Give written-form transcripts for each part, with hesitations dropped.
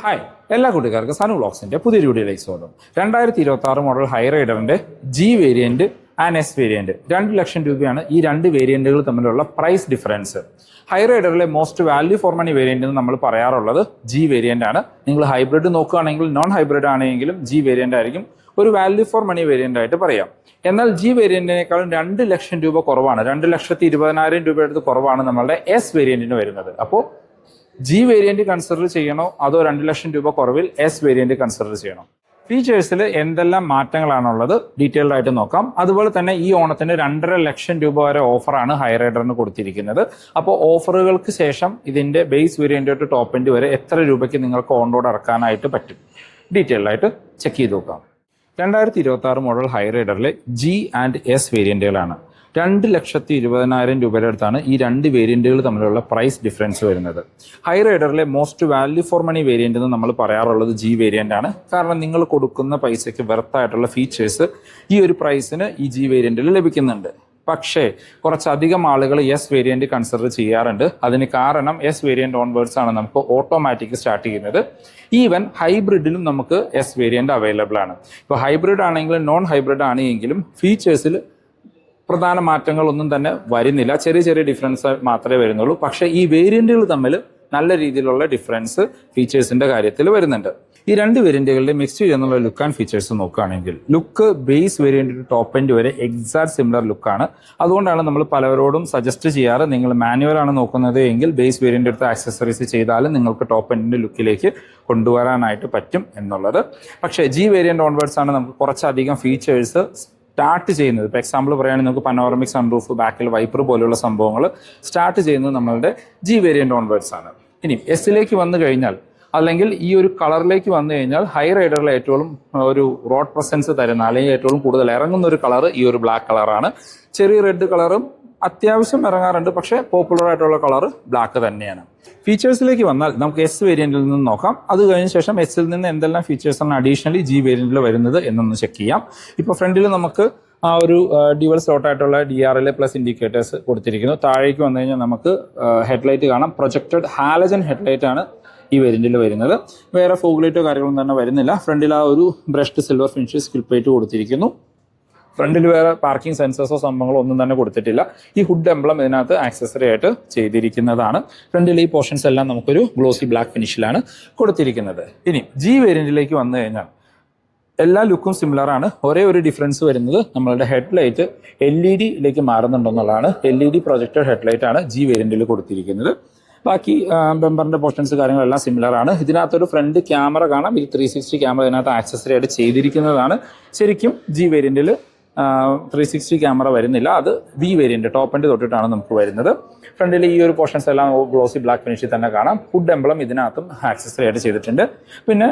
Hi എല്ലാ കൂട്ടുകാർക്കും സനു വ്ളോഗ്സിന്റെ പുതിയൊരു വീഡിയോയിലേക്ക് സ്വാഗതം. 2026 മോഡൽ ഹൈ റൈഡറിന്റെ G variant and S variant 2 ലക്ഷം രൂപയാണ് ഈ രണ്ട് വേരിയന്റുകൾ തമ്മിലുള്ള പ്രൈസ് ഡിഫറൻസ്. ഹൈ റൈഡറിലെ most value for money variant എന്ന് നമ്മൾ പറയാറുള്ളത് ജി വേരിയന്റ് ആണ്. നിങ്ങൾ ഹൈബ്രിഡ് നോക്കുകയാണെങ്കിൽ നോൺ ഹൈബ്രിഡ് ആണെങ്കിലും ജി വേരിയന്റ് ആയിരിക്കും ഒരു വാല്യൂ ഫോർ മണി വേരിയന്റ് ആയിട്ട് പറയാം. എന്നാൽ ജി വേരിയന്റിനേക്കാളും 2 ലക്ഷം രൂപ കുറവാണ്, 2,20,000 രൂപ അടുത്ത് കുറവാണ് നമ്മളുടെ എസ് വേരിയന്റിന് വരുന്നത്. അപ്പോൾ ജി വേരിയന്റ് കൺസിഡർ ചെയ്യണോ അതോ 2 ലക്ഷം രൂപ കുറവിൽ എസ് വേരിയന്റ് കൺസിഡർ ചെയ്യണോ? ഫീച്ചേഴ്സിൽ എന്തെല്ലാം മാറ്റങ്ങളാണുള്ളത് ഡീറ്റെയിൽഡ് ആയിട്ട് നോക്കാം. അതുപോലെ തന്നെ ഈ ഓണത്തിന് 2.5 ലക്ഷം രൂപ വരെ ഓഫറാണ് ഹൈ റൈഡറിന് കൊടുത്തിരിക്കുന്നത്. അപ്പോൾ ഓഫറുകൾക്ക് ശേഷം ഇതിന്റെ ബേസ് വേരിയന്റ് തൊട്ട് ടോപ്പ് എൻഡ് വരെ എത്ര രൂപയ്ക്ക് നിങ്ങൾക്ക് ഓൺ റോഡ് ഇറക്കാനായിട്ട് പറ്റും ഡീറ്റെയിൽഡ് ആയിട്ട് ചെക്ക് ചെയ്ത് നോക്കാം. 2026 മോഡൽ ഹൈ റൈഡറിലെ ജി ആൻഡ് എസ് വേരിയന്റുകളാണ്. 2,20,000 രൂപയുടെ അടുത്താണ് ഈ രണ്ട് വേരിയന്റുകൾ തമ്മിലുള്ള പ്രൈസ് ഡിഫറൻസ് വരുന്നത്. ഹൈ റൈഡറിലെ most value for money variant എന്ന് നമ്മൾ പറയാറുള്ളത് ജി വേരിയന്റ് ആണ്. കാരണം നിങ്ങൾ കൊടുക്കുന്ന പൈസയ്ക്ക് വെർത്തായിട്ടുള്ള ഫീച്ചേഴ്സ് ഈ ഒരു പ്രൈസിന് ഈ ജി വേരിയന്റിൽ ലഭിക്കുന്നുണ്ട്. പക്ഷേ കുറച്ചധികം ആളുകൾ എസ് വേരിയന്റ് കൺസിഡർ ചെയ്യാറുണ്ട്. അതിന് കാരണം എസ് വേരിയന്റ് ഓൺവേർഡ്സ് ആണ് നമുക്ക് ഓട്ടോമാറ്റിക് സ്റ്റാർട്ട് ചെയ്യുന്നത്. ഈവൻ ഹൈബ്രിഡിലും നമുക്ക് എസ് വേരിയന്റ് അവൈലബിൾ ആണ്. ഇപ്പോൾ ഹൈബ്രിഡ് ആണെങ്കിലും നോൺ ഹൈബ്രിഡ് ആണെങ്കിലും ഫീച്ചേഴ്സിൽ പ്രധാന മാറ്റങ്ങളൊന്നും തന്നെ വരുന്നില്ല, ചെറിയ ചെറിയ ഡിഫറൻസ് മാത്രമേ വരുന്നുള്ളൂ. പക്ഷേ ഈ വേരിയന്റുകൾ തമ്മിൽ നല്ല രീതിയിലുള്ള ഡിഫറൻസ് ഫീച്ചേഴ്സിന്റെ കാര്യത്തിൽ വരുന്നുണ്ട്. ഈ രണ്ട് വേരിയന്റുകളുടെ മിക്സ് ചെയ്യുന്നുള്ള ലുക്ക് ആൻഡ് ഫീച്ചേഴ്സ് നോക്കുകയാണെങ്കിൽ look base variant top end വരെ എക്സാക്ട് സിമിലർ ലുക്കാണ്. അതുകൊണ്ടാണ് നമ്മൾ പലവരോടും സജസ്റ്റ് ചെയ്യാറ്, നിങ്ങൾ മാനുവൽ ആണ് നോക്കുന്നത് എങ്കിൽ ബേസ് വേരിയന്റ് എടുത്ത് ആക്സസറീസ് ചെയ്താലും നിങ്ങൾക്ക് ടോപ്പ് എൻഡിന്റെ ലുക്കിലേക്ക് കൊണ്ടുവരാനായിട്ട് പറ്റും എന്നുള്ളത്. പക്ഷേ ജി വേരിയന്റ് ഓൺവേർഡ്സ് ആണ് നമുക്ക് കുറച്ചധികം ഫീച്ചേഴ്സ് സ്റ്റാർട്ട് ചെയ്യുന്നത്. ഇപ്പോൾ എക്സാമ്പിൾ പറയുകയാണെങ്കിൽ നമുക്ക് പനോറമിക് സൺറൂഫ്, ബാക്കിൽ വൈപ്പർ പോലെയുള്ള സംഭവങ്ങൾ സ്റ്റാർട്ട് ചെയ്യുന്നത് നമ്മളുടെ ജി വേരിയന്റ് ഓൺവേർഡ്സ് ആണ്. ഇനി എസിലേക്ക് വന്നു കഴിഞ്ഞാൽ അല്ലെങ്കിൽ ഈ ഒരു കളറിലേക്ക് വന്നു കഴിഞ്ഞാൽ ഹൈ റൈഡറിൽ ഏറ്റവും ഒരു റോഡ് പ്രസൻസ് തരുന്ന അല്ലെങ്കിൽ ഏറ്റവും കൂടുതൽ ഇറങ്ങുന്ന ഒരു കളർ ഈ ഒരു ബ്ലാക്ക് കളറാണ്. ചെറിയ റെഡ് കളറും അത്യാവശ്യം ഇറങ്ങാറുണ്ട്, പക്ഷേ പോപ്പുലർ ആയിട്ടുള്ള കളർ ബ്ലാക്ക് തന്നെയാണ്. ഫീച്ചേഴ്സിലേക്ക് വന്നാൽ നമുക്ക് എസ് വേരിയന്റിൽ നിന്ന് നോക്കാം. അത് കഴിഞ്ഞ ശേഷം എസിൽ നിന്ന് എന്തെല്ലാം ഫീച്ചേഴ്സാണ് അഡീഷണലി ജി വേരിയന്റിൽ വരുന്നത് എന്നൊന്ന് ചെക്ക് ചെയ്യാം. ഇപ്പോൾ ഫ്രണ്ടിൽ നമുക്ക് ആ ഒരു ഡ്യുവൽ സ്ലോട്ട് ആയിട്ടുള്ള DRL പ്ലസ് ഇൻഡിക്കേറ്റേഴ്സ് കൊടുത്തിരിക്കുന്നു. താഴേക്ക് വന്നു കഴിഞ്ഞാൽ നമുക്ക് ഹെഡ്ലൈറ്റ് കാണാം. പ്രൊജക്റ്റഡ് ഹാലജൻ ഹെഡ്ലൈറ്റ് ആണ് ഈ വേരിയന്റിൽ വരുന്നത്. വേറെ ഫോഗ് ലൈറ്റോ കാര്യങ്ങളൊന്നും തന്നെ വരുന്നില്ല. ഫ്രണ്ടിൽ ആ ഒരു brushed silver finish skill plate കൊടുത്തിരിക്കുന്നു. ഫ്രണ്ടിൽ വേറെ പാർക്കിംഗ് സെൻസേഴ്സോ സംഭവങ്ങളോ ഒന്നും തന്നെ കൊടുത്തിട്ടില്ല. ഈ ഹുഡ് എംബ്ലം ഇതിനകത്ത് ആക്സസറി ആയിട്ട് ചെയ്തിരിക്കുന്നതാണ്. ഫ്രണ്ടിൽ ഈ പോർഷൻസ് എല്ലാം നമുക്കൊരു ഗ്ലോസി ബ്ലാക്ക് ഫിനിഷിലാണ് കൊടുത്തിരിക്കുന്നത്. ഇനി ജി വേരിയന്റിലേക്ക് വന്നു കഴിഞ്ഞാൽ എല്ലാ ലുക്കും സിമിലർ ആണ്. ഒരേ ഒരു ഡിഫറൻസ് വരുന്നത് നമ്മളുടെ headlight LED മാറുന്നുണ്ടെന്നുള്ളതാണ്. LED projected headlight ആണ് ജി വേരിയന്റിൽ കൊടുത്തിരിക്കുന്നത്. ബാക്കി ബെമ്പറിന്റെ പോർഷൻസ് കാര്യങ്ങളെല്ലാം സിമിലർ ആണ്. ഇതിനകത്തൊരു ഫ്രണ്ട് ക്യാമറ കാണാം. ഈ 360 ക്യാമറ ഇതിനകത്ത് ആക്സസറി ആയിട്ട് ചെയ്തിരിക്കുന്നതാണ്. ശരിക്കും ജി വേരിയന്റിൽ 360 ക്യാമറ വരുന്നില്ല. അത് വി വേരിയന്റ് ടോപ്പ് എൻഡ് തൊട്ടിട്ടാണ് നമുക്ക് വരുന്നത്. ഫ്രണ്ടിൽ ഈ ഒരു പോർഷൻസ് എല്ലാം ഗ്ലോസി ബ്ലാക്ക് ഫിനിഷിൽ തന്നെ കാണാം. ഹുഡ് എംബ്ലം ഇതിനകത്തും ആക്സസറി ആയിട്ട് ചെയ്തിട്ടുണ്ട്. പിന്നെ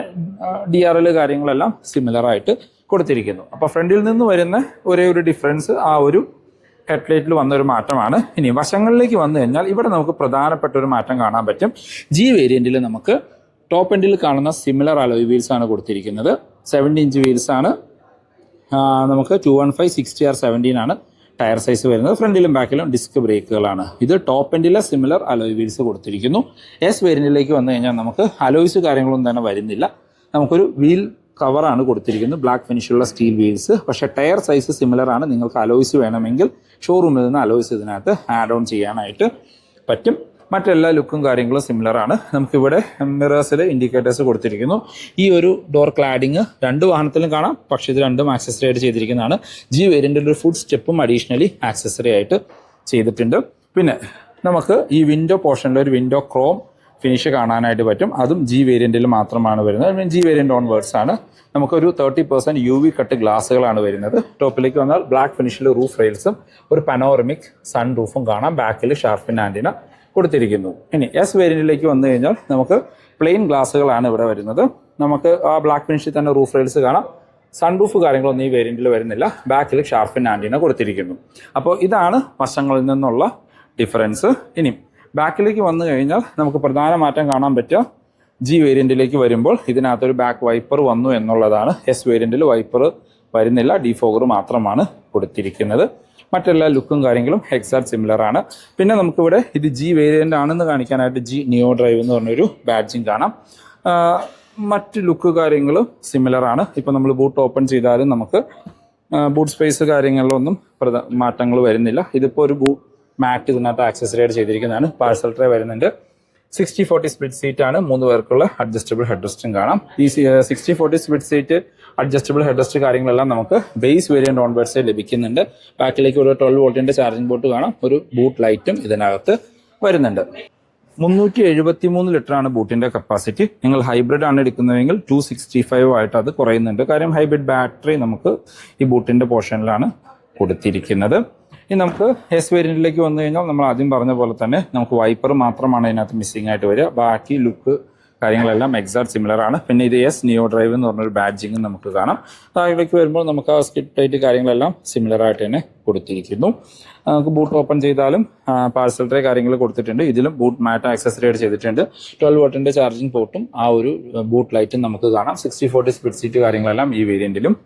DRL കാര്യങ്ങളെല്ലാം സിമിലർ ആയിട്ട് കൊടുത്തിരിക്കുന്നു. അപ്പോൾ ഫ്രണ്ടിൽ നിന്ന് വരുന്ന ഒരേ ഒരു ഡിഫറൻസ് ആ ഒരു ഹെഡ്ലൈറ്റിൽ വന്നൊരു മാറ്റമാണ്. ഇനി വശങ്ങളിലേക്ക് വന്നു കഴിഞ്ഞാൽ ഇവിടെ നമുക്ക് പ്രധാനപ്പെട്ട ഒരു മാറ്റം കാണാൻ പറ്റും. ജി വേരിയന്റിൽ നമുക്ക് ടോപ്പ് എൻഡിൽ കാണുന്ന സിമിലർ അലോയ് വീൽസ് ആണ് കൊടുത്തിരിക്കുന്നത്. 70 ഇഞ്ച് വീൽസ് ആണ്. നമുക്ക് 215 60R17 ആണ് ടയർ സൈസ് വരുന്നത്. ഫ്രണ്ടിലും ബാക്കിലും ഡിസ്ക് ബ്രേക്കുകളാണ്. ഇത് ടോപ്പ് എൻഡിലെ സിമിലർ അലോയ് വീൽസ് കൊടുത്തിരിക്കുന്നു. എസ് വേരിയന്റിലേക്ക് വന്നു കഴിഞ്ഞാൽ നമുക്ക് അലോയ്സ് കാര്യങ്ങളൊന്നും തന്നെ വരുന്നില്ല. നമുക്കൊരു വീൽ കവറാണ് കൊടുത്തിരിക്കുന്നത്, ബ്ലാക്ക് ഫിനിഷുള്ള സ്റ്റീൽ വീൽസ്. പക്ഷേ ടയർ സൈസ് സിമിലർ ആണ്. നിങ്ങൾക്ക് അലോയ്സ് വേണമെങ്കിൽ ഷോറൂമിൽ നിന്ന് അലോയ്സ് ഇതിനകത്ത് ആഡ് ഓൺ ചെയ്യാനായിട്ട് പറ്റും. മറ്റെല്ലാ ലുക്കും കാര്യങ്ങളും സിമിലർ ആണ്. നമുക്കിവിടെ മിറേഴ്സിൽ ഇൻഡിക്കേറ്റേഴ്സ് കൊടുത്തിരിക്കുന്നു. ഈ ഒരു ഡോർ ക്ലാഡിങ് രണ്ട് വാഹനത്തിലും കാണാം, പക്ഷേ ഇത് രണ്ടും ആക്സസറി ആയിട്ട് ചെയ്തിരിക്കുന്നതാണ്. ജി വേരിയന്റിൽ ഒരു ഫുഡ് സ്റ്റെപ്പും അഡീഷണലി ആക്സസറി ആയിട്ട് ചെയ്തിട്ടുണ്ട്. പിന്നെ നമുക്ക് ഈ വിൻഡോ പോർഷനിൽ ഒരു വിൻഡോ ക്രോം ഫിനിഷ് കാണാനായിട്ട് പറ്റും. അതും ജി വേരിയന്റിൽ മാത്രമാണ് വരുന്നത്. ജി വേരിയന്റ് ഓൺവേർഡ്സ് ആണ്. നമുക്കൊരു 30% UV കട്ട് ഗ്ലാസുകളാണ് വരുന്നത്. ടോപ്പിലേക്ക് വന്നാൽ ബ്ലാക്ക് ഫിനിഷിൽ റൂഫ് റെയിൽസും ഒരു പനോറമിക് സൺ റൂഫും കാണാം. ബാക്കിൽ ഷാർപ്പിൻ ആന്റിന കൊടുത്തിരിക്കുന്നു. ഇനി എസ് വേരിയന്റിലേക്ക് വന്നു കഴിഞ്ഞാൽ നമുക്ക് പ്ലെയിൻ ഗ്ലാസുകളാണ് ഇവിടെ വരുന്നത്. നമുക്ക് ആ ബ്ലാക്ക് ഫിനിഷിൽ തന്നെ റൂഫ് റെയിൽസ് കാണാം. സൺറൂഫ് കാര്യങ്ങളൊന്നും ഈ വേരിയന്റിൽ വരുന്നില്ല. ബാക്കിൽ ഷാർപ്പിൻ ആന്റിന കൊടുത്തിരിക്കുന്നു. അപ്പോൾ ഇതാണ് വശങ്ങളിൽ നിന്നുള്ള ഡിഫറൻസ്. ഇനി ബാക്കിലേക്ക് വന്നു കഴിഞ്ഞാൽ നമുക്ക് പ്രധാന മാറ്റം കാണാൻ പറ്റുക ജി വേരിയന്റിലേക്ക് വരുമ്പോൾ ഇതിനകത്തൊരു ബാക്ക് വൈപ്പർ വന്നു എന്നുള്ളതാണ്. എസ് വേരിയന്റിൽ വൈപ്പർ വരുന്നില്ല, ഡിഫോഗർ മാത്രമാണ് കൊടുത്തിരിക്കുന്നത്. മറ്റെല്ലാ ലുക്കും കാര്യങ്ങളും എക്സാക്ട് സിമിലർ ആണ്. പിന്നെ നമുക്കിവിടെ ഇത് ജി വേരിയന്റ് ആണെന്ന് കാണിക്കാനായിട്ട് ജി നിയോ ഡ്രൈവ് എന്ന് പറഞ്ഞൊരു ബാഡ്ജിങ് കാണാം. മറ്റ് ലുക്ക് കാര്യങ്ങളും സിമിലർ ആണ്. ഇപ്പോൾ നമ്മൾ ബൂട്ട് ഓപ്പൺ ചെയ്താലും നമുക്ക് ബൂട്ട് സ്പേസ് കാര്യങ്ങളിലൊന്നും മാറ്റങ്ങൾ വരുന്നില്ല. ഇതിപ്പോൾ ഒരു മാറ്റ് ഇതിനകത്ത് ആക്സസറൈഡ് ചെയ്തിരിക്കുന്നതാണ്. പാഴ്സൽ ട്രേ വരുന്നുണ്ട്. 60-40 സ്പ്ലിറ്റ് സീറ്റ് ആണ്. 3 പേർക്കുള്ള അഡ്ജസ്റ്റബിൾ ഹെഡ് റെസ്റ്റും കാണാം. ഈ 60-40 split seat adjustable head rest കാര്യങ്ങളെല്ലാം നമുക്ക് ബേസ് വേരിയന്റ് ഓൺവേർഡ്സേ ലഭിക്കുന്നുണ്ട്. ബാക്കിലേക്ക് ഒരു 12 വോൾട്ടിന്റെ ചാർജിംഗ് പോർട്ട് കാണാം. ഒരു ബൂട്ട് ലൈറ്റും ഇതിനകത്ത് വരുന്നുണ്ട്. 373 ലിറ്ററാണ് ബൂട്ടിന്റെ കപ്പാസിറ്റി. നിങ്ങൾ ഹൈബ്രിഡ് ആണ് എടുക്കുന്നതെങ്കിൽ 265 ആയിട്ട് അത് കുറയുന്നുണ്ട്. കാര്യം ഹൈബ്രിഡ് ബാറ്ററി നമുക്ക് ഈ ബൂട്ടിന്റെ പോർഷനിലാണ് കൊടുത്തിരിക്കുന്നത്. ഇനി നമുക്ക് എസ് വേരിയന്റിലേക്ക് വന്നു കഴിഞ്ഞാൽ നമ്മൾ ആദ്യം പറഞ്ഞ പോലെ തന്നെ നമുക്ക് വൈപ്പർ മാത്രമാണ് ഇതിനകത്ത് മിസ്സിംഗ് ആയിട്ട് വരിക. ബാക്കി ലുക്ക് കാര്യങ്ങളെല്ലാം എക്സാക്ട് സിമിലർ ആണ്. പിന്നെ ഇത് എസ് നിയോ ഡ്രൈവ് എന്ന് പറഞ്ഞൊരു ബാഡ്ജിങ് നമുക്ക് കാണാം. താഴേക്ക് വരുമ്പോൾ നമുക്ക് ആ സ്കിറ്റ് ടൈറ്റ് കാര്യങ്ങളെല്ലാം സിമിലർ ആയിട്ട് തന്നെ കൊടുത്തിരിക്കുന്നു. നമുക്ക് ബൂട്ട് ഓപ്പൺ ചെയ്താലും പാഴ്സൽ ട്രേ കാര്യങ്ങൾ കൊടുത്തിട്ടുണ്ട്. ഇതിലും ബൂട്ട് മാറ്റ് ആക്സസറൈഡ് ചെയ്തിട്ടുണ്ട്. 12 വോട്ടിന്റെ ചാർജിങ് പോർട്ടും ആ ഒരു ബൂട്ട് ലൈറ്റും നമുക്ക് കാണാം. 60-40 സ്പ്ലിറ്റ് സീറ്റ് കാര്യങ്ങളെല്ലാം ഈ വേരിയന്റിലും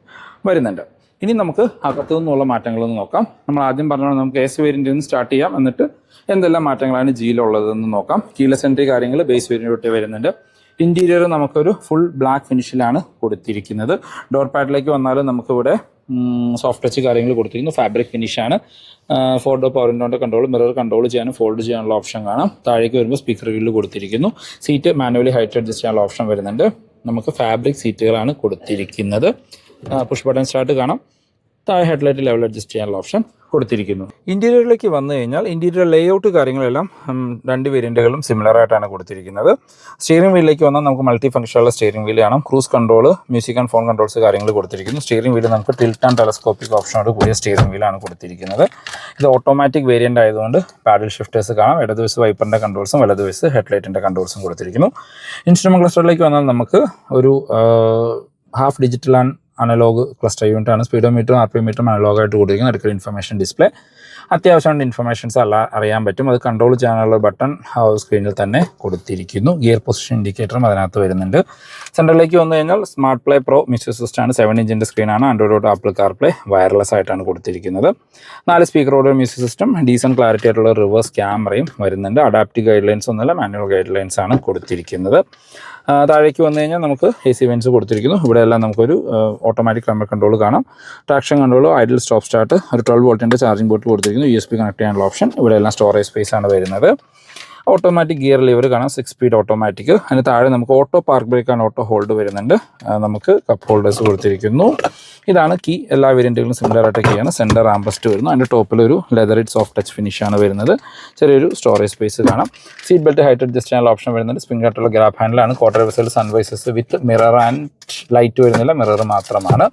വരുന്നുണ്ട്. ഇനി നമുക്ക് അകത്തു നിന്നുള്ള മാറ്റങ്ങളൊന്ന് നോക്കാം. നമ്മൾ ആദ്യം പറഞ്ഞാൽ നമുക്ക് എസ് വേരിയന്റിൽ നിന്ന് സ്റ്റാർട്ട് ചെയ്യാം. എന്നിട്ട് എന്തെല്ലാം മാറ്റങ്ങളാണ് ജിയിലുള്ളതെന്ന് നോക്കാം. കീലെസ് എൻട്രി കാര്യങ്ങൾ ബേസ് വേരിയന്റ് വരുന്നുണ്ട്. ഇന്റീരിയർ നമുക്കൊരു ഫുൾ ബ്ലാക്ക് ഫിനിഷിലാണ് കൊടുത്തിരിക്കുന്നത്. ഡോർ പാഡിലേക്ക് വന്നാലും നമുക്കിവിടെ സോഫ്റ്റ് ടച്ച് കാര്യങ്ങൾ കൊടുത്തിരിക്കുന്നു. ഫാബ്രിക് ഫിനിഷാണ്. 4 ഡോർ പവർ വിൻഡോന്റെ കൺട്രോൾ, മിറർ കൺട്രോൾ ചെയ്യാനും ഫോൾഡ് ചെയ്യാനുള്ള ഓപ്ഷൻ കാണാം. താഴേക്ക് വരുമ്പോൾ സ്പീക്കർ ഗ്രില്ല് കൊടുത്തിരിക്കുന്നു. സീറ്റ് മാനുവലി ഹൈറ്റ് അഡ്ജസ്റ്റ് ചെയ്യാനുള്ള ഓപ്ഷൻ വരുന്നുണ്ട്. നമുക്ക് ഫാബ്രിക് സീറ്റുകളാണ് കൊടുത്തിരിക്കുന്നത്. പുഷ് ബട്ടൺ സ്റ്റാർട്ട് കാണാം. താഴെ ഹെഡ്ലൈറ്റ് ലെവൽ അഡ്ജസ്റ്റ് ചെയ്യാനുള്ള ഓപ്ഷൻ കൊടുത്തിരിക്കുന്നു. ഇന്റീരിയറിലേക്ക് വന്നു കഴിഞ്ഞാൽ ഇന്റീരിയർ ലേഔട്ട് കാര്യങ്ങളെല്ലാം 2 വേരിയന്റുകളും സിമിലർ ആയിട്ടാണ് കൊടുത്തിരിക്കുന്നത്. സ്റ്റിയറിംഗ് വീലിലേക്ക് വന്നാൽ നമുക്ക് മൾട്ടി ഫംഗ്ഷനുള്ള സ്റ്റിയറിംഗ് വീൽ കാണാം. Cruise control, music and phone controls കാര്യങ്ങൾ കൊടുത്തിരിക്കുന്നു. സ്റ്റിയറിംഗ് വീല് നമുക്ക് ടിൽറ്റ് ആൻഡ് ടെലസ്കോപ്പിക് ഓപ്ഷനോട് കൂടിയ സ്റ്റിയറിംഗ് വീലാണ് കൊടുത്തിരിക്കുന്നത്. ഇത് ഓട്ടോമാറ്റിക് വേരിയന്റ് ആയതുകൊണ്ട് പാഡിൽ ഷിഫ്റ്റേഴ്സ് കാണാം. ഇടതുവശത്ത് വൈപ്പറിന്റെ കൺട്രോൾസും വലതുവശത്ത് ഹെഡ്ലൈറ്റിന്റെ കൺട്രോൾസും കൊടുത്തിരിക്കുന്നു. ഇൻസ്ട്രുമെന്റ് ക്ലസ്റ്ററിലേക്ക് വന്നാൽ നമുക്ക് ഒരു half digital and analogue cluster unit ആണ്. സ്പീഡോമീറ്ററും ആർപിഎം അനലോഗായിട്ട് കൊടുത്തിരിക്കുന്നത്. അടുക്കള ഇൻഫർമേഷൻ ഡിസ്പ്ലേ, അത്യാവശ്യമായിട്ട് ഇൻഫർമേഷൻസ് അറിയാൻ പറ്റും. അത് കൺട്രോൾ ചെയ്യാനുള്ള ബട്ടൺ സ്ക്രീനിൽ തന്നെ കൊടുത്തിരിക്കുന്നു. ഗിയർ പൊസിഷൻ ഇൻഡിക്കേറ്ററും അതിനകത്ത് വരുന്നുണ്ട്. സെൻറ്ററിലേക്ക് വന്നു കഴിഞ്ഞാൽ സ്മാർട്ട് പ്ലേ പ്രോ മ്യൂസിക് സിസ്റ്റമാണ്. 7 ഇഞ്ചിൻ്റെ സ്ക്രീനാണ്. ആൻഡ്രോയിഡ് ആപ്പിൾ കാർപ്ലേ വയർലെസ് ആയിട്ടാണ് കൊടുത്തിരിക്കുന്നത്. 4 സ്പീക്കറോട് മ്യൂസിക് സിസ്റ്റം, ഡീസൻറ്റ് ക്ലാരിറ്റി ആയിട്ടുള്ള റിവേഴ്സ് ക്യാമറയും വരുന്നുണ്ട്. അഡാപ്റ്റീവ് ഗൈഡ് ലൈൻസ് ഒന്നുമില്ല, മാനുവൽ ഗൈഡ് ലൈൻസ് ആണ് കൊടുത്തിരിക്കുന്നത്. താഴേക്ക് വന്നു കഴിഞ്ഞാൽ നമുക്ക് AC വെൻസ് കൊടുത്തിരിക്കുന്നു. ഇവിടെയെല്ലാം നമുക്കൊരു ഓട്ടോമാറ്റിക് ക്ലൈമറ്റ് കൺട്രോൾ കാണാം. Traction control, idle stop start, ഒരു 12 വോൾട്ടിൻ്റെ ചാർജിംഗ് പോർട്ട് കൊടുത്തിരിക്കുന്നു. USB കണക്ട് ചെയ്യാനുള്ള ഓപ്ഷൻ. ഇവിടെയെല്ലാം സ്റ്റോറേജ് സ്പേസ് ആണ് വരുന്നത്. ഓട്ടോമാറ്റിക് ഗിയർ ലിവർ കാണാം, 6 സ്പീഡ് ഓട്ടോമാറ്റിക്. അതിന് താഴെ നമുക്ക് auto park break and auto hold വരുന്നുണ്ട്. നമുക്ക് കപ്പ് ഹോൾഡേഴ്സ് കൊടുത്തിരിക്കുന്നു. ഇതാണ് കീ. എല്ലാ വേരിയന്റുകളും സിമിലർ ആയിട്ട് കീ ആണ്. സെൻറ്റർ ആംബസ്റ്റ് വരുന്നു. അതിൻ്റെ ടോപ്പിൽ ഒരു ലെതറിറ്റ് സോഫ്റ്റ് ടച്ച് ഫിനിഷ് ആണ് വരുന്നത്. ചെറിയൊരു സ്റ്റോറേജ് സ്പേസ് കാണാം. സീറ്റ് ബെൽറ്റ് ഹൈറ്റ് അഡ്ജസ്റ്റ് ചെയ്യാനുള്ള ഓപ്ഷൻ വരുന്നുണ്ട്. സ്പ്രിംഗ് ആയിട്ടുള്ള ഗ്രാബ് ഹാൻഡിലാണ്. ക്വാർട്ടർ വിസൽ sun visors with mirror and light വരുന്നില്ല, മിറർ മാത്രമാണ്.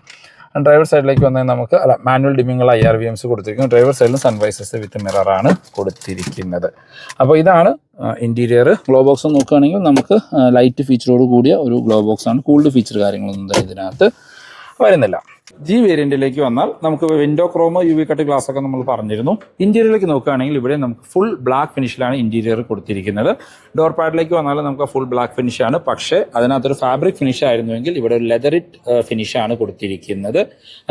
ഡ്രൈവർ സൈഡിലേക്ക് വന്നാൽ നമുക്ക് മാനുവൽ ഡിമ്മിങ്ങുള്ള IRVMs കൊടുത്തിരിക്കുന്നു. ഡ്രൈവർ സൈഡിലും സൺവൈസസ് വിത്ത് മിററാണ് കൊടുത്തിരിക്കുന്നത്. അപ്പോൾ ഇതാണ് ഇൻറ്റീരിയർ. ഗ്ലോ ബോക്സ് നോക്കുകയാണെങ്കിൽ നമുക്ക് ലൈറ്റ് ഫീച്ചറോട് കൂടിയ ഒരു ഗ്ലോ ബോക്സ് ആണ്. കൂൾഡ് ഫീച്ചർ കാര്യങ്ങളൊന്നും ഇതിനകത്ത് വരുന്നില്ല. ജി വേരിയന്റിലേക്ക് വന്നാൽ നമുക്ക് window chromo UV cut glass ഒക്കെ നമ്മൾ പറഞ്ഞിരുന്നു. ഇന്റീരിയറിലേക്ക് നോക്കുകയാണെങ്കിൽ ഇവിടെ നമുക്ക് ഫുൾ ബ്ലാക്ക് ഫിനിഷിലാണ് ഇന്റീരിയർ കൊടുത്തിരിക്കുന്നത്. ഡോർ പാഡിലേക്ക് വന്നാൽ നമുക്ക് ഫുൾ ബ്ലാക്ക് ഫിനിഷാണ്. പക്ഷേ അതിനകത്തൊരു ഫാബ്രിക് ഫിനിഷ് ആയിരുന്നുവെങ്കിൽ ഇവിടെ ഒരു ലെതറിറ്റ് ഫിനിഷാണ് കൊടുത്തിരിക്കുന്നത്.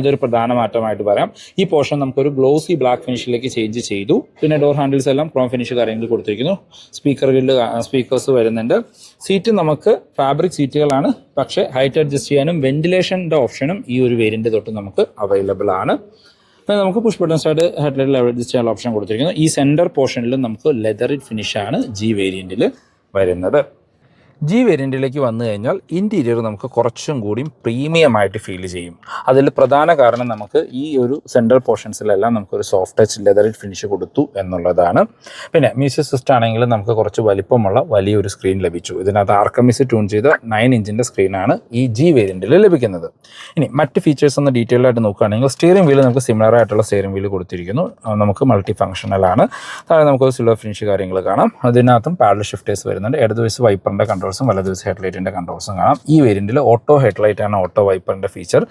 അതൊരു പ്രധാന മാറ്റമായിട്ട് പറയാം. ഈ പോർഷൻ നമുക്കൊരു ഗ്ലോസി ബ്ലാക്ക് ഫിനിഷിലേക്ക് ചേഞ്ച് ചെയ്തു. പിന്നെ ഡോർ ഹാൻഡിൽസ് എല്ലാം ക്രോം ഫിനിഷ് കാര്യങ്ങൾ കൊടുത്തിരിക്കുന്നു. സ്പീക്കേഴ്സ് വരുന്നുണ്ട്. സീറ്റ് നമുക്ക് ഫാബ്രിക് സീറ്റുകളാണ്. പക്ഷേ ഹൈറ്റ് അഡ്ജസ്റ്റ് ചെയ്യാനും വെന്റിലേഷൻ്റെ ഓപ്ഷനും ഈ ഒരു വേരിയന്റ് തൊട്ട് നമുക്ക് അവൈലബിൾ ആണ്. നമുക്ക് push button start headlight level adjust ചെയ്യാനുള്ള ഓപ്ഷൻ കൊടുത്തിരിക്കുന്നു. ഈ സെൻറ്റർ പോർഷനിൽ നമുക്ക് ലെതറിറ്റ് ഫിനിഷാണ് ജി വേരിയന്റിൽ വരുന്നത്. ജി വേരിയന്റിലേക്ക് വന്നു കഴിഞ്ഞാൽ ഇന്റീരിയർ നമുക്ക് കുറച്ചും കൂടി പ്രീമിയം ആയിട്ട് ഫീൽ ചെയ്യും. അതിൽ പ്രധാന കാരണം നമുക്ക് ഈ ഒരു സെൻട്രൽ പോർഷൻസിലെല്ലാം നമുക്കൊരു സോഫ്റ്റ് ടച്ച് ലെതറിറ്റ് ഫിനിഷ് കൊടുത്തു എന്നുള്ളതാണ്. പിന്നെ മ്യൂസിക് സിസ്റ്റം ആണെങ്കിൽ നമുക്ക് കുറച്ച് വലിപ്പമുള്ള വലിയൊരു സ്ക്രീൻ ലഭിച്ചു. ഇതിനകത്ത് ആർക്കമിസ് ട്യൂൺ ചെയ്ത 9 ഇഞ്ചിൻ്റെ സ്ക്രീനാണ് ഈ ജി വേരിയന്റിൽ ലഭിക്കുന്നത്. ഇനി മറ്റ് ഫീച്ചേഴ്സ് ഒന്ന് ഡീറ്റെയിൽ ആയിട്ട് നോക്കുകയാണെങ്കിൽ സ്റ്റിയറിംഗ് വീല് നമുക്ക് സിമിലർ ആയിട്ടുള്ള സ്റ്റിയറിംഗ് വീല് കൊടുത്തിരിക്കുന്നു. നമുക്ക് മൾട്ടി ഫംഗ്ഷണലാണ്. താഴെ നമുക്ക് സിൽവർ ഫിനിഷ് കാര്യങ്ങൾ കാണാം. അതിനകത്തും പാഡൽ ഷിഫ്റ്റേഴ്സ് വരുന്നുണ്ട്. ഇടതുവശത്ത് വൈപ്പറിൻ്റെ കൺട്രോൾസും വലതുവശത്ത് ഹെഡ്ലൈറ്റിൻ്റെ കൺട്രോൾസും കാണാം. ഈ വേരിയന്റിൽ ഓട്ടോ ഹെഡ്ലൈറ്റ് ആണ് ഓട്ടോ വൈപ്പറിൻ്റെ ഫീച്ചർ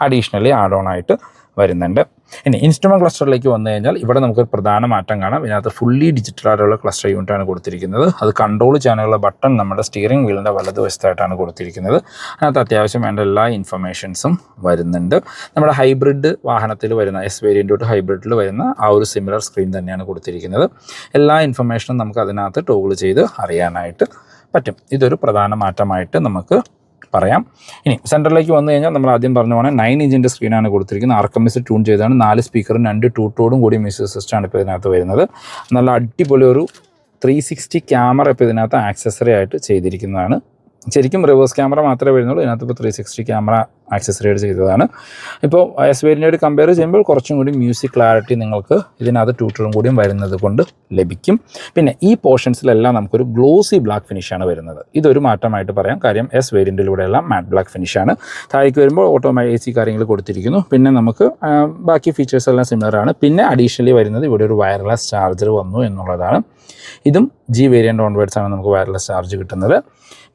അഡീഷണലി ആഡ് ഓൺ ആയിട്ട് വരുന്നുണ്ട്. ഇനി ഇൻസ്ട്രുമെന്റ് ക്ലസ്റ്ററിലേക്ക് വന്നു കഴിഞ്ഞാൽ ഇവിടെ നമുക്കൊരു പ്രധാന മാറ്റം കാണാം. ഇതിനകത്ത് ഫുള്ളി ഡിജിറ്റൽ ആയിട്ടുള്ള ക്ലസ്റ്റർ യൂണിറ്റാണ് കൊടുത്തിരിക്കുന്നത്. അത് കൺട്രോൾ ചെയ്യാനുള്ള ബട്ടൺ നമ്മുടെ സ്റ്റിയറിംഗ് വീലിൻ്റെ വലതുവശത്തായിട്ടാണ് കൊടുത്തിരിക്കുന്നത്. അതിനകത്ത് അത്യാവശ്യം വേണ്ട എല്ലാ ഇൻഫർമേഷൻസും വരുന്നുണ്ട്. നമ്മുടെ ഹൈബ്രിഡ് വാഹനത്തിൽ വരുന്ന എസ് വേരിയൻ്റ് തൊട്ട് ഹൈബ്രിഡിൽ വരുന്ന ആ ഒരു സിമിലർ സ്ക്രീൻ തന്നെയാണ് കൊടുത്തിരിക്കുന്നത്. എല്ലാ ഇൻഫർമേഷനും നമുക്ക് അതിനകത്ത് ടോഗിൾ ചെയ്ത് അറിയാനായിട്ട് പറ്റും. ഇതൊരു പ്രധാന മാറ്റമായിട്ട് നമുക്ക് പറയാം. ഇനി സെൻറ്ററിലേക്ക് വന്നു കഴിഞ്ഞാൽ നമ്മൾ ആദ്യം പറഞ്ഞ പോലെ 9 ഇഞ്ചിൻ്റെ സ്ക്രീനാണ് കൊടുത്തിരിക്കുന്നത്. ആർക്കമിസ് ട്യൂൺ ചെയ്താണ്, 4 സ്പീക്കറും 2 ടൂട്ടോടും കൂടി മ്യൂസിക് സിസ്റ്റമാണ് ഇപ്പോൾ ഇതിനകത്ത് വരുന്നത്. നല്ല അടിപൊളി ഒരു 360 ക്യാമറ ഇപ്പോൾ ഇതിനകത്ത് ആക്സസറി ആയിട്ട് ചെയ്തിരിക്കുന്നതാണ്. ശരിക്കും റിവേഴ്സ് ക്യാമറ മാത്രമേ വരുന്നുള്ളൂ, ഇതിനകത്ത് ഇപ്പോൾ 360 ക്യാമറ ആക്സസറി ആയിട്ട് ചെയ്തതാണ്. ഇപ്പോൾ എസ് വേരിയൻ്റായിട്ട് കമ്പയർ ചെയ്യുമ്പോൾ കുറച്ചും കൂടി മ്യൂസിക് ക്ലാരിറ്റി നിങ്ങൾക്ക് ഇതിനകത്ത് ട്യൂട്ടറും കൂടിയും വരുന്നത് കൊണ്ട് ലഭിക്കും. പിന്നെ ഈ പോർഷൻസിലെല്ലാം നമുക്കൊരു ഗ്ലോസി ബ്ലാക്ക് ഫിനിഷാണ് വരുന്നത്. ഇതൊരു മാറ്റമായിട്ട് പറയാം, കാര്യം എസ് വേരിയൻറ്റിലൂടെയെല്ലാം മാറ്റ് ബ്ലാക്ക് ഫിനിഷാണ്. താഴേക്ക് വരുമ്പോൾ ഓട്ടോമാറ്റിക് AC കാര്യങ്ങൾ കൊടുത്തിരിക്കുന്നു. പിന്നെ നമുക്ക് ബാക്കി ഫീച്ചേഴ്സ് എല്ലാം സിമിലർ ആണ്. പിന്നെ അഡീഷണലി വരുന്നത് ഇവിടെ ഒരു വയർലെസ് ചാർജർ വന്നു എന്നുള്ളതാണ്. ഇതും G വേരിയൻ്റ് ഓൺവേർഡ്സ് ആണ് നമുക്ക് വയർലെസ് ചാർജ് കിട്ടുന്നത്.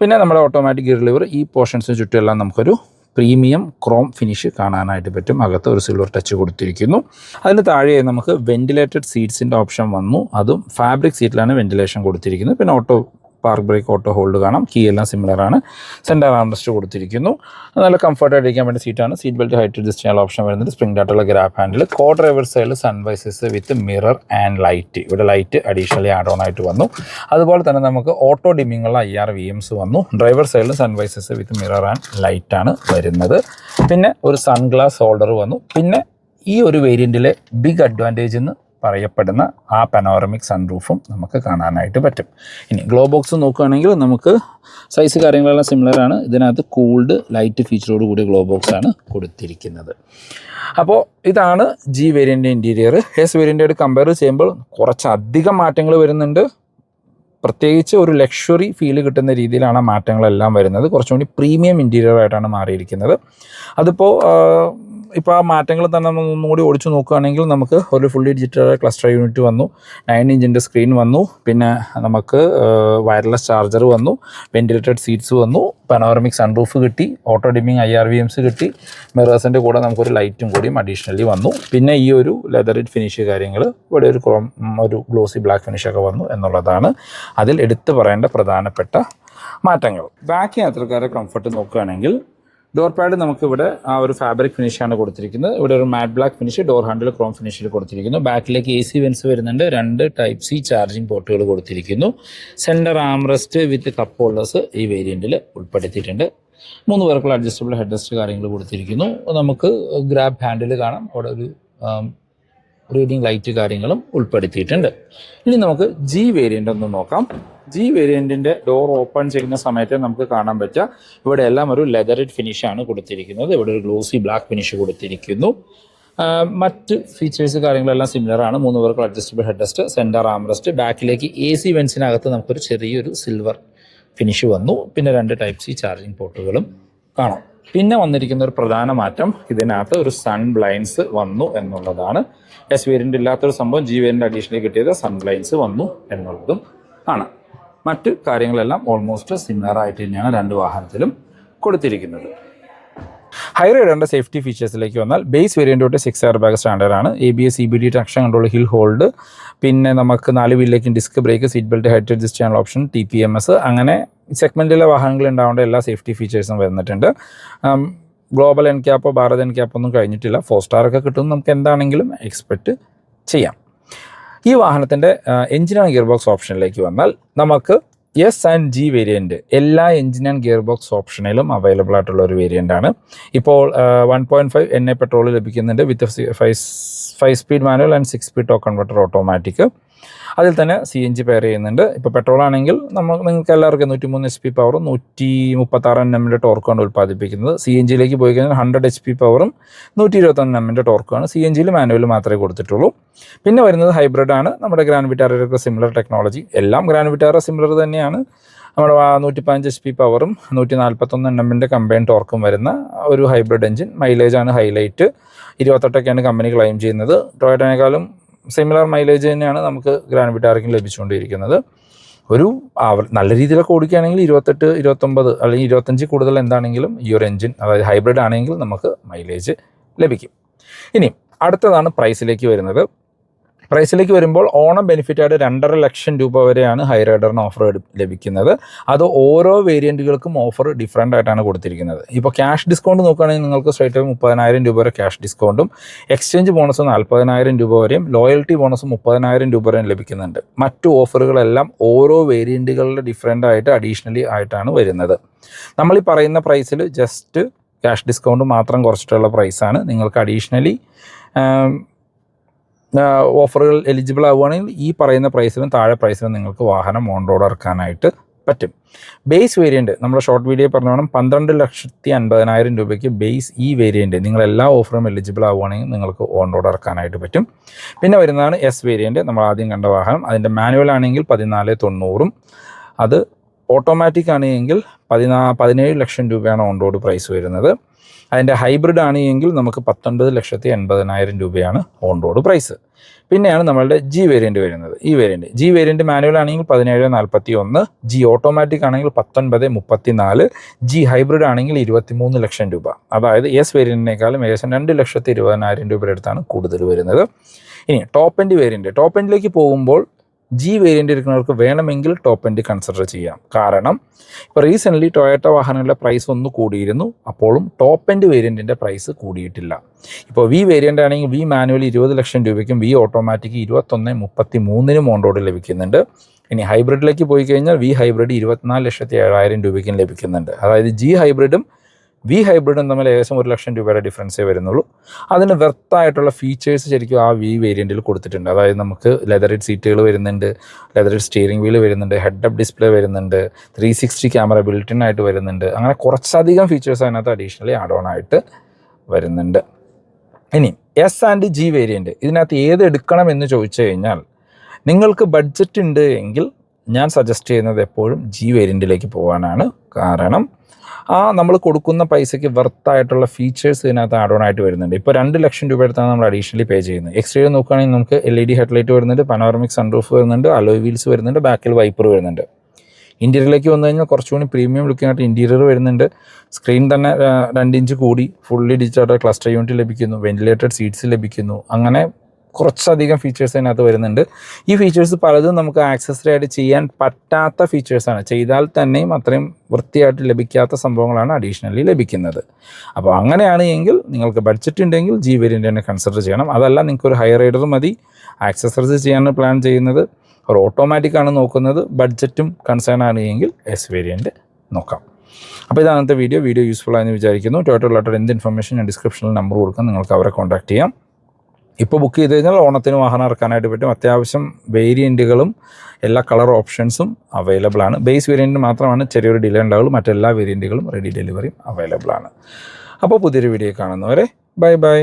പിന്നെ നമ്മുടെ ഓട്ടോമാറ്റിക് ഗിയർ ലിവർ, ഈ പോർഷൻസിന് ചുറ്റുമെല്ലാം നമുക്കൊരു പ്രീമിയം ക്രോം ഫിനിഷ് കാണാനായിട്ട് പറ്റും. അകത്ത് ഒരു സിൽവർ ടച്ച് കൊടുത്തിരിക്കുന്നു. അതിന് താഴെ നമുക്ക് വെന്റിലേറ്റഡ് സീറ്റ്സിൻ്റെ ഓപ്ഷൻ വന്നു. അതും ഫാബ്രിക് സീറ്റിലാണ് വെന്റിലേഷൻ കൊടുത്തിരിക്കുന്നത്. പിന്നെ auto park break, auto hold കാണാം. കീ എല്ലാം സിമിലറാണ്. സെൻറ്റർ ആംറസ്റ്റ് കൊടുത്തിരിക്കുന്നു. നല്ല കംഫർട്ടായിട്ട് ഇരിക്കാൻ വേണ്ടി സീറ്റാണ്. സീറ്റ് ബെൽറ്റ് ഹൈറ്റ് അഡ്ജസ്റ്റ് ചെയ്യാനുള്ള ഓപ്ഷൻ വരുന്നത്. സ്പ്രിംഗ് ആയിട്ടുള്ള ഗ്രാബ് ഹാൻഡിൽ. കോ ഡ്രൈവർ സൈഡിൽ sun visors with mirror and light. ഇവിടെ ലൈറ്റ് അഡീഷണലി ആഡ് ഓൺ ആയിട്ട് വന്നു. അതുപോലെ തന്നെ നമുക്ക് ഓട്ടോ ഡിമ്മിങ്ങുള്ള IR VMs വന്നു. ഡ്രൈവർ സൈഡിൽ സൺവൈസസ് വിത്ത് മിറർ ആൻഡ് ലൈറ്റാണ് വരുന്നത്. പിന്നെ ഒരു സൺഗ്ലാസ് ഹോൾഡർ വന്നു. പിന്നെ ഈ ഒരു വേരിയൻറ്റിലെ ബിഗ് അഡ്വാൻറ്റേജ് എന്ന് പറയപ്പെടുന്ന ആ പനോറമിക് സൺറൂഫും നമുക്ക് കാണാനായിട്ട് പറ്റും. ഇനി ഗ്ലോ ബോക്സ് നോക്കുകയാണെങ്കിൽ നമുക്ക് സൈസ് കാര്യങ്ങളെല്ലാം സിമിലറാണ്. ഇതിനകത്ത് കൂൾഡ് ലൈറ്റ് ഫീച്ചറോട് കൂടിയ ഗ്ലോ ബോക്സ് ആണ് കൊടുത്തിരിക്കുന്നത്. അപ്പോൾ ഇതാണ് G വേരിയൻ്റ് ഇൻറ്റീരിയർ. എസ് വേരിയൻ്റായിട്ട് കമ്പയർ ചെയ്യുമ്പോൾ കുറച്ചധികം മാറ്റങ്ങൾ വരുന്നുണ്ട്. പ്രത്യേകിച്ച് ഒരു ലക്ഷറി ഫീൽ കിട്ടുന്ന രീതിയിലാണ് മാറ്റങ്ങളെല്ലാം വരുന്നത്. കുറച്ചും കൂടി പ്രീമിയം ഇൻറ്റീരിയർ ആയിട്ടാണ് മാറിയിരിക്കുന്നത്. അതിപ്പോൾ ഇപ്പോൾ ആ മാറ്റങ്ങൾ തന്നെ നമ്മൾ ഒന്നുകൂടി ഓടിച്ചു നോക്കുകയാണെങ്കിൽ നമുക്ക് ഒരു ഫുള്ളി ഡിജിറ്റൽ ക്ലസ്റ്റർ യൂണിറ്റ് വന്നു, 9 ഇഞ്ചിൻ്റെ സ്ക്രീൻ വന്നു, പിന്നെ നമുക്ക് വയർലെസ് ചാർജർ വന്നു, വെന്റിലേറ്റഡ് സീറ്റ്സ് വന്നു, പനോറമിക് സൺറൂഫ് കിട്ടി, ഓട്ടോ ഡിമ്മിങ് IR VMs കിട്ടി, മിറേഴ്സിൻ്റെ കൂടെ നമുക്കൊരു ലൈറ്റും കൂടിയും അഡീഷണലി വന്നു. പിന്നെ ഈ ഒരു ലെതറിഡ് ഫിനിഷ് കാര്യങ്ങൾ, ഇവിടെ ഒരു ഗ്ലോസി ബ്ലാക്ക് ഫിനിഷൊക്കെ വന്നു എന്നുള്ളതാണ് അതിൽ എടുത്തു പറയേണ്ട പ്രധാനപ്പെട്ട മാറ്റങ്ങൾ. ബാക്കി യാത്രക്കാരെ കംഫർട്ട് നോക്കുകയാണെങ്കിൽ ഡോർ പാഡ് നമുക്കിവിടെ ആ ഒരു ഫാബ്രിക് ഫിനിഷാണ് കൊടുത്തിരിക്കുന്നത്. ഇവിടെ ഒരു matte black finish, door handle chrome ഫിനിഷിൽ കൊടുത്തിരിക്കുന്നു. ബാക്കിലേക്ക് AC വെൻസ് വരുന്നുണ്ട്. 2 Type C ചാർജിങ് പോർട്ടുകൾ കൊടുത്തിരിക്കുന്നു. സെൻറ്റർ ആംറസ്റ്റ് വിത്ത് കപ്പ് ഹോൾഡേഴ്സ് ഈ വേരിയൻറ്റിൽ ഉൾപ്പെടുത്തിയിട്ടുണ്ട്. 3 പേർക്കുള്ള അഡ്ജസ്റ്റബിൾ ഹെഡ് റെസ്റ്റ് കാര്യങ്ങൾ കൊടുത്തിരിക്കുന്നു. നമുക്ക് ഗ്രാബ് ഹാൻഡിൽ കാണാം. അവിടെ ഒരു റീഡിങ് ലൈറ്റ് കാര്യങ്ങളും ഉൾപ്പെടുത്തിയിട്ടുണ്ട്. ഇനി നമുക്ക് G വേരിയൻ്റ് ഒന്ന് നോക്കാം. G വേരിയൻറ്റിൻ്റെ ഡോർ ഓപ്പൺ ചെയ്യുന്ന സമയത്ത് നമുക്ക് കാണാൻ പറ്റുക ഇവിടെ എല്ലാം ഒരു ലെതറിഡ് ഫിനിഷാണ് കൊടുത്തിരിക്കുന്നത്. ഇവിടെ ഒരു ഗ്ലോസി ബ്ലാക്ക് ഫിനിഷ് കൊടുത്തിരിക്കുന്നു. മറ്റ് ഫീച്ചേഴ്സ് കാര്യങ്ങളെല്ലാം സിമിലറാണ്. 3 പേർക്കുള്ള adjustable head rest, centre armrest, ബാക്കിലേക്ക് AC വെൻസിനകത്ത് നമുക്കൊരു ചെറിയൊരു സിൽവർ ഫിനിഷ് വന്നു. പിന്നെ 2 Type C ചാർജിങ് പോർട്ടുകളും കാണാം. പിന്നെ വന്നിരിക്കുന്ന ഒരു പ്രധാന മാറ്റം, ഇതിനകത്ത് ഒരു സൺ ബ്ലൈൻഡ്സ് വന്നു എന്നുള്ളതാണ്. എസ് വേരിയൻ്റ് ഇല്ലാത്തൊരു സംഭവം G വേരിയൻ്റ് അഡീഷണലി കിട്ടിയത് സൺ ബ്ലൈൻഡ്സ് വന്നു എന്നുള്ളതും ആണ്. മറ്റ് കാര്യങ്ങളെല്ലാം ഓൾമോസ്റ്റ് സിമിലർ ആയിട്ട് തന്നെയാണ് 2 വാഹനത്തിലും കൊടുത്തിരിക്കുന്നത്. ഹൈറൈഡറിൻ്റെ സേഫ്റ്റി ഫീച്ചേഴ്സിലേക്ക് വന്നാൽ ബേസ് വേരിയൻ്റ് തൊട്ട് 6 എയർ ബാഗ് സ്റ്റാൻഡേർഡാണ്. ABS CBD traction control, hill hold, പിന്നെ നമുക്ക് 4 വീലിലേക്കും disc brake, seat belt height adjust ചെയ്യാനുള്ള ഓപ്ഷൻ, TPMS, അങ്ങനെ സെഗ്മെൻറ്റിലെ വാഹനങ്ങൾ ഉണ്ടാവേണ്ട എല്ലാ സേഫ്റ്റി ഫീച്ചേഴ്സും വരുന്നിട്ടുണ്ട്. ഗ്ലോബൽ NCAP, ഭാരത് NCAP ഒന്നും കഴിഞ്ഞിട്ടില്ല. 4 സ്റ്റാർ ഒക്കെ കിട്ടും, നമുക്ക് എന്താണെങ്കിലും എക്സ്പെക്റ്റ് ചെയ്യാം. ഈ വാഹനത്തിൻ്റെ എഞ്ചിൻ ആൻഡ് ഗിയർ ബോക്സ് ഓപ്ഷനിലേക്ക് വന്നാൽ നമുക്ക് എസ് ആൻഡ് G വേരിയൻറ്റ് എല്ലാ എഞ്ചിൻ ആൻഡ് ഗിയർ ബോക്സ് ഓപ്ഷനിലും അവൈലബിൾ ആയിട്ടുള്ള ഒരു വേരിയൻ്റാണ്. ഇപ്പോൾ 1.5 NA പെട്രോൾ ലഭിക്കുന്നുണ്ട് with 5 speed manual and 6 speed torque converter automatic. അതിൽ തന്നെ CNG പെയർ ചെയ്യുന്നുണ്ട്. ഇപ്പോൾ പെട്രോൾ ആണെങ്കിൽ നിങ്ങൾക്ക് എല്ലാവർക്കും 103 HP പവറും 136 Nm ടോർക്കാണ് ഉൽപ്പാദിപ്പിക്കുന്നത്. CNGയിലേക്ക് പോയി കഴിഞ്ഞാൽ 100 HP പവറും 121 Nm ടോർക്കാണ്. CNGയിൽ മാനുവൽ മാത്രമേ കൊടുത്തിട്ടുള്ളൂ. പിന്നെ വരുന്നത് ഹൈബ്രിഡ് ആണ്. നമ്മുടെ ഗ്രാൻഡ് വിറ്റാറയൊക്കെ സിമിലർ ടെക്നോളജി, എല്ലാം ഗ്രാൻഡ് വിറ്റാറ സിമിലർ തന്നെയാണ്. നമ്മുടെ 115 HP പവറും 141 Nm കമ്പൈൻ ടോർക്കും വരുന്ന ഒരു ഹൈബ്രിഡ് എഞ്ചിൻ. മൈലേജാണ് ഹൈലൈറ്റ്, 28ഒക്കെയാണ് കമ്പനി ക്ലെയിം ചെയ്യുന്നത്. ടൊയോട്ടനേക്കാളും സിമിലർ മൈലേജ് തന്നെയാണ് നമുക്ക് ഗ്രാൻഡ് വിറ്റാറയ്ക്കും ലഭിച്ചുകൊണ്ടിരിക്കുന്നത്. ഒരു നല്ല രീതിയിലൊക്കെ ഓടിക്കുകയാണെങ്കിൽ 28, 29 അല്ലെങ്കിൽ 25 കൂടുതൽ എന്താണെങ്കിലും ഈ ഒരു എഞ്ചിൻ, അതായത് ഹൈബ്രിഡ് ആണെങ്കിൽ നമുക്ക് മൈലേജ് ലഭിക്കും. ഇനി അടുത്തതാണ് പ്രൈസിലേക്ക് വരുന്നത്. പ്രൈസിലേക്ക് വരുമ്പോൾ ഓണം ബെനിഫിറ്റായിട്ട് 2.5 ലക്ഷം രൂപ വരെയാണ് ഹൈ റൈഡറിന് ഓഫർ ലഭിക്കുന്നത്. അത് ഓരോ വേരിയൻറ്റുകൾക്കും ഓഫർ ഡിഫറൻ്റ് ആയിട്ടാണ് കൊടുത്തിരിക്കുന്നത്. ഇപ്പോൾ ക്യാഷ് ഡിസ്കൗണ്ട് നോക്കുകയാണെങ്കിൽ നിങ്ങൾക്ക് സ്ട്രൈറ്റ് 30,000 രൂപ വരെ ക്യാഷ് ഡിസ്കൗണ്ടും എക്സ്ചേഞ്ച് ബോണസ് 40,000 രൂപ വരെയും ലോയൽറ്റി ബോണസ് 30,000 രൂപ വരെയും ലഭിക്കുന്നുണ്ട്. മറ്റു ഓഫറുകളെല്ലാം ഓരോ വേരിയൻറ്റുകളുടെ ഡിഫറൻ്റ് ആയിട്ട് അഡീഷണലി ആയിട്ടാണ് വരുന്നത്. നമ്മൾ ഈ പറയുന്ന പ്രൈസിൽ ജസ്റ്റ് ക്യാഷ് ഡിസ്കൗണ്ട് മാത്രം കുറച്ചിട്ടുള്ള പ്രൈസാണ്. നിങ്ങൾക്ക് അഡീഷണലി ഓഫറുകൾ എലിജിബിൾ ആവുകയാണെങ്കിൽ ഈ പറയുന്ന പ്രൈസിലും താഴെ പ്രൈസിലും നിങ്ങൾക്ക് വാഹനം ഓൺ റോഡ് ഇറക്കാനായിട്ട് പറ്റും. ബേസ് വേരിയൻറ്റ് നമ്മുടെ ഷോർട്ട് വീഡിയോ പറഞ്ഞ വേണം 12,50,000 രൂപയ്ക്ക് ബേസ് ഈ വേരിയൻറ്റ് നിങ്ങൾ എല്ലാ ഓഫറും എലിജിബിൾ ആവുകയാണെങ്കിൽ നിങ്ങൾക്ക് ഓൺ റോഡ് ഇറക്കാനായിട്ട് പറ്റും. പിന്നെ വരുന്നതാണ് എസ് വേരിയൻറ്റ്, നമ്മൾ ആദ്യം കണ്ട വാഹനം. അതിൻ്റെ മാനുവൽ ആണെങ്കിൽ 14,90,000, അത് ഓട്ടോമാറ്റിക് ആണെങ്കിൽ 17 ലക്ഷം രൂപയാണ് ഓൺ റോഡ് പ്രൈസ് വരുന്നത്. അതിൻ്റെ ഹൈബ്രിഡ് ആണെങ്കിൽ നമുക്ക് 19,80,000 രൂപയാണ് ഓൺ റോഡ് പ്രൈസ്. പിന്നെയാണ് നമ്മളുടെ ജി വേരിയൻറ്റ് വരുന്നത്. ഈ വേരിയൻറ്റ് ജി വേരിയൻറ്റ് മാനുവൽ ആണെങ്കിൽ 17,41,000, ജി ഓട്ടോമാറ്റിക് ആണെങ്കിൽ 19,34,000, ജി ഹൈബ്രിഡ് ആണെങ്കിൽ 23 ലക്ഷം രൂപ. അതായത് എസ് വേരിയൻറ്റിനേക്കാളും ഏകദേശം 2,20,000 രൂപയുടെ അടുത്താണ് കൂടുതൽ വരുന്നത്. ഇനി ടോപ്പ് എൻഡ് വേരിയൻറ്റ്, ടോപ്പ് എൻഡിലേക്ക് പോകുമ്പോൾ ജി വേരിയൻ്റ് എടുക്കുന്നവർക്ക് വേണമെങ്കിൽ ടോപ്പ് എൻഡ് കൺസിഡർ ചെയ്യാം. കാരണം ഇപ്പോൾ റീസെൻ്റ്ലി ടൊയോട്ട വാഹനങ്ങളുടെ പ്രൈസ് ഒന്ന് കൂടിയിരുന്നു, അപ്പോഴും ടോപ്പ് എൻഡ് വേരിയൻറ്റിൻ്റെ പ്രൈസ് കൂടിയിട്ടില്ല. ഇപ്പോൾ വി വേരിയൻ്റ് ആണെങ്കിൽ വി മാനുവൽ 20 ലക്ഷം രൂപയ്ക്കും വി ഓട്ടോമാറ്റിക് 21,33,000 ഓൺ റോഡ് ലഭിക്കുന്നുണ്ട്. ഇനി ഹൈബ്രിഡിലേക്ക് പോയി കഴിഞ്ഞാൽ വി ഹൈബ്രിഡ് 24,07,000 രൂപയ്ക്കും ലഭിക്കുന്നുണ്ട്. അതായത് ജി ഹൈബ്രിഡും വി ഹൈബ്രിഡും തമ്മിൽ ഏകദേശം 1 ലക്ഷം രൂപയുടെ ഡിഫറൻസേ വരുന്നുള്ളൂ. അതിന് വെർത്തായിട്ടുള്ള ഫീച്ചേഴ്സ് ശരിക്കും ആ വി വേരിയൻറ്റിൽ കൊടുത്തിട്ടുണ്ട്. അതായത് നമുക്ക് ലെതറിഡ് സീറ്റുകൾ വരുന്നുണ്ട്, ലെതറിഡ് സ്റ്റിയറിംഗ് വീൽ വരുന്നുണ്ട്, ഹെഡ് അപ്പ് ഡിസ്പ്ലേ വരുന്നുണ്ട്, 360 ക്യാമറ ബിൽറ്റിൻ ആയിട്ട് വരുന്നുണ്ട്. അങ്ങനെ കുറച്ചധികം ഫീച്ചേഴ്സ് അതിനകത്ത് അഡീഷണലി ആഡ് ഓൺ ആയിട്ട് വരുന്നുണ്ട്. ഇനി എസ് ആൻഡ് ജി വേരിയൻറ്റ്, ഇതിനകത്ത് ഏത് എടുക്കണം എന്ന് ചോദിച്ചു കഴിഞ്ഞാൽ നിങ്ങൾക്ക് ബഡ്ജറ്റ് ഉണ്ട് എങ്കിൽ ഞാൻ സജസ്റ്റ് ചെയ്യുന്നത് എപ്പോഴും ജി വേരിയൻറ്റിലേക്ക് പോകാനാണ്. കാരണം നമ്മൾ കൊടുക്കുന്ന പൈസയ്ക്ക് വെർത്തായിട്ടുള്ള ഫീച്ചേഴ്സ് ഇതിനകത്ത് ആഡ് ഓൺ ആയിട്ട് വരുന്നുണ്ട്. ഇപ്പോൾ 2 ലക്ഷം രൂപ എടുത്താണ് നമ്മൾ അഡീഷണലി പേ ചെയ്യുന്നത്. എക്സ്റ്റീരിയർ നോക്കുകയാണെങ്കിൽ നമുക്ക് LED ഹെഡ്ലൈറ്റ് വരുന്നുണ്ട്, പനോറമിക് സൺറൂഫ് വരുന്നുണ്ട്, അലോയ് വീൽസ് വരുന്നുണ്ട്, ബാക്കിൽ വൈപ്പർ വരുന്നുണ്ട്. ഇൻറ്റീരിയറിലേക്ക് വന്നു കഴിഞ്ഞാൽ കുറച്ചുകൂടി പ്രീമിയം ലുക്കിനായിട്ട് ഇൻറ്റീരിയർ വരുന്നുണ്ട്. സ്ക്രീൻ തന്നെ 2 ഇഞ്ച് കൂടി ഫുള്ളി ഡിജിറ്റൽ ക്ലസ്റ്റർ യൂണിറ്റ് ലഭിക്കുന്നു, വെന്റിലേറ്റഡ് സീറ്റ്സ് ലഭിക്കുന്നു. അങ്ങനെ കുറച്ചധികം ഫീച്ചേഴ്സ് അതിനകത്ത് വരുന്നുണ്ട്. ഈ ഫീച്ചേഴ്സ് പലതും നമുക്ക് ആക്സസറി ആയിട്ട് ചെയ്യാൻ പറ്റാത്ത ഫീച്ചേഴ്സാണ്. ചെയ്താൽ തന്നെയും അത്രയും വൃത്തിയായിട്ട് ലഭിക്കാത്ത സംഭവങ്ങളാണ് അഡീഷണലി ലഭിക്കുന്നത്. അപ്പോൾ അങ്ങനെയാണ് എങ്കിൽ നിങ്ങൾക്ക് ബഡ്ജറ്റ് ഉണ്ടെങ്കിൽ ജി വേരിയൻ്റ് തന്നെ കൺസിഡർ ചെയ്യണം. അതല്ല നിങ്ങൾക്കൊരു ഹൈ റൈഡർ മതി, ആക്സസറീസ് ചെയ്യാനാണ് പ്ലാൻ ചെയ്യുന്നത്, ഒരു ഓട്ടോമാറ്റിക് ആണ് നോക്കുന്നത്, ബഡ്ജറ്റും കൺസേൺ ആണ് എങ്കിൽ എസ് വേരിയൻറ്റ് നോക്കാം. അപ്പോൾ ഇതാണ് വീഡിയോ യൂസ്ഫുൾ ആയെന്ന് വിചാരിക്കുന്നു. ടൊയോട്ട എന്ത് ഇൻഫർമേഷൻ ഞാൻ ഡിസ്ക്രിപ്ഷനിൽ നമ്പർ കൊടുക്കാം, നിങ്ങൾക്ക് അവരെ കോൺടാക്ട് ചെയ്യാം. ഇപ്പോൾ ബുക്ക് ചെയ്ത് കഴിഞ്ഞാൽ ഓണത്തിന് വാഹനം ഇറക്കാനായിട്ട് പറ്റും. അത്യാവശ്യം വേരിയൻറ്റുകളും എല്ലാ കളർ ഓപ്ഷൻസും അവൈലബിൾ ആണ്. ബേസ് വേരിയൻറ്റ് മാത്രമാണ് ചെറിയൊരു ഡിലേ ഉണ്ടാവുള്ളൂ, മറ്റെല്ലാ വേരിയൻറ്റുകളും റെഡി ഡെലിവറിയും അവൈലബിൾ ആണ്. അപ്പോൾ പുതിയൊരു വീഡിയോ കാണുന്നവരെ ബൈ.